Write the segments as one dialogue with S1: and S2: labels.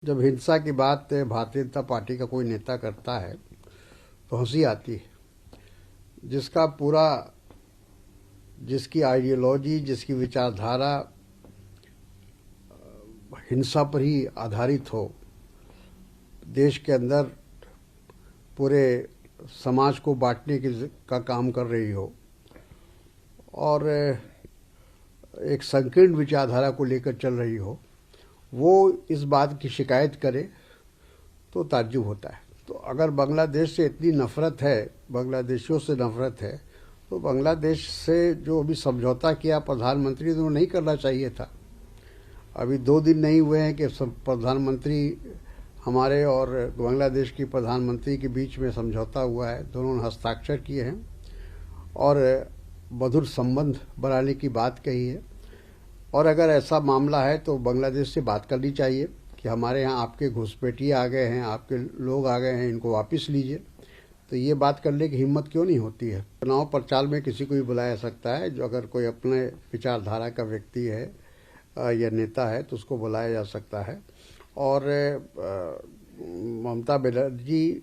S1: जब हिंसा की बात भारतीय जनता पार्टी का कोई नेता करता है तो हंसी आती है। जिसकी आइडियोलॉजी, जिसकी विचारधारा हिंसा पर ही आधारित हो, देश के अंदर पूरे समाज को बांटने का काम कर रही हो और एक संकीर्ण विचारधारा को लेकर चल रही हो, वो इस बात की शिकायत करे तो ताज्जुब होता है। तो अगर बांग्लादेश से इतनी नफरत है, बांग्लादेशियों से नफरत है, तो बांग्लादेश से जो अभी समझौता किया प्रधानमंत्री, तो नहीं करना चाहिए था। अभी 2 दिन नहीं हुए हैं कि प्रधानमंत्री हमारे और बांग्लादेश की प्रधानमंत्री के बीच में समझौता हुआ है, दोनों ने हस्ताक्षर किए हैं और मधुर संबंध बनाने की बात कही है। और अगर ऐसा मामला है तो बांग्लादेश से बात करनी चाहिए कि हमारे यहाँ आपके घुसपैठिए आ गए हैं, आपके लोग आ गए हैं, इनको वापस लीजिए। तो ये बात करने की हिम्मत क्यों नहीं होती है? चुनाव प्रचार में किसी को भी बुलाया सकता है, जो अगर कोई अपने विचारधारा का व्यक्ति है या नेता है तो उसको बुलाया जा सकता है। और ममता बनर्जी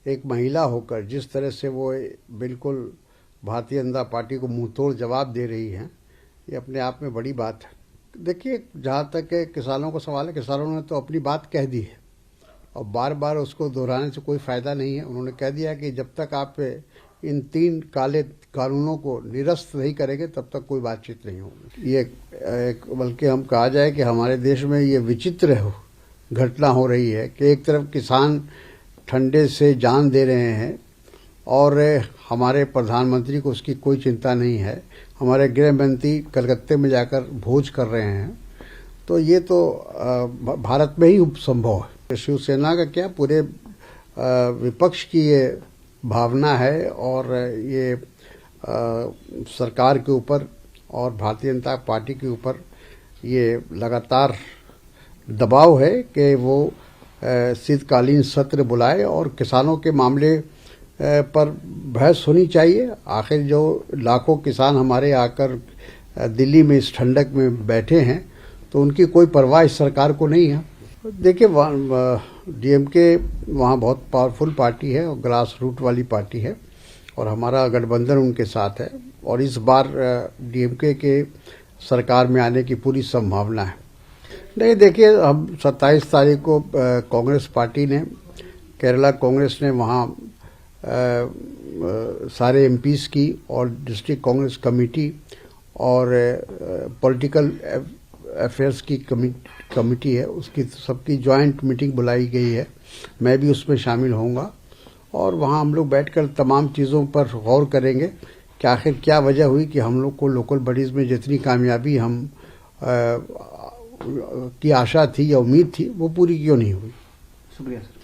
S1: एक महिला होकर जिस तरह से वो बिल्कुल भारतीय जनता पार्टी को मुंहतोड़ जवाब दे रही हैं, ये अपने आप में बड़ी बात है। देखिए, जहाँ तक है किसानों का सवाल है, किसानों ने तो अपनी बात कह दी है और बार बार उसको दोहराने से कोई फ़ायदा नहीं है। उन्होंने कह दिया कि जब तक आप इन 3 काले कानूनों को निरस्त नहीं करेंगे तब तक कोई बातचीत नहीं होगी। ये बल्कि हम कहा जाए कि हमारे देश में ये विचित्र घटना हो रही है कि एक तरफ किसान ठंडे से जान दे रहे हैं और हमारे प्रधानमंत्री को उसकी कोई चिंता नहीं है। हमारे गृह मंत्री कलकत्ते में जाकर भोज कर रहे हैं। तो ये तो भारत में ही संभव है। शिवसेना का क्या, पूरे विपक्ष की ये भावना है और ये सरकार के ऊपर और भारतीय जनता पार्टी के ऊपर ये लगातार दबाव है कि वो शीतकालीन सत्र बुलाए और किसानों के मामले पर बहस होनी चाहिए। आखिर जो लाखों किसान हमारे आकर दिल्ली में इस ठंडक में बैठे हैं तो उनकी कोई परवाह इस सरकार को नहीं है। देखिए, डीएमके वहाँ बहुत पावरफुल पार्टी है और ग्रास रूट वाली पार्टी है और हमारा गठबंधन उनके साथ है और इस बार डीएमके के सरकार में आने की पूरी संभावना है। नहीं, देखिए, हम 27 तारीख को कांग्रेस पार्टी ने, केरला कांग्रेस ने वहाँ सारे एमपीज़ की और डिस्ट्रिक्ट कांग्रेस कमेटी और पॉलिटिकल अफेयर्स की कमेटी है, उसकी सबकी जॉइंट मीटिंग बुलाई गई है। मैं भी उसमें शामिल होऊंगा और वहाँ हम लोग बैठकर तमाम चीज़ों पर गौर करेंगे कि आखिर क्या वजह हुई कि हम लोग को लोकल बॉडीज़ में जितनी कामयाबी हम की आशा थी या उम्मीद थी वो पूरी क्यों नहीं हुई।
S2: शुक्रिया सर।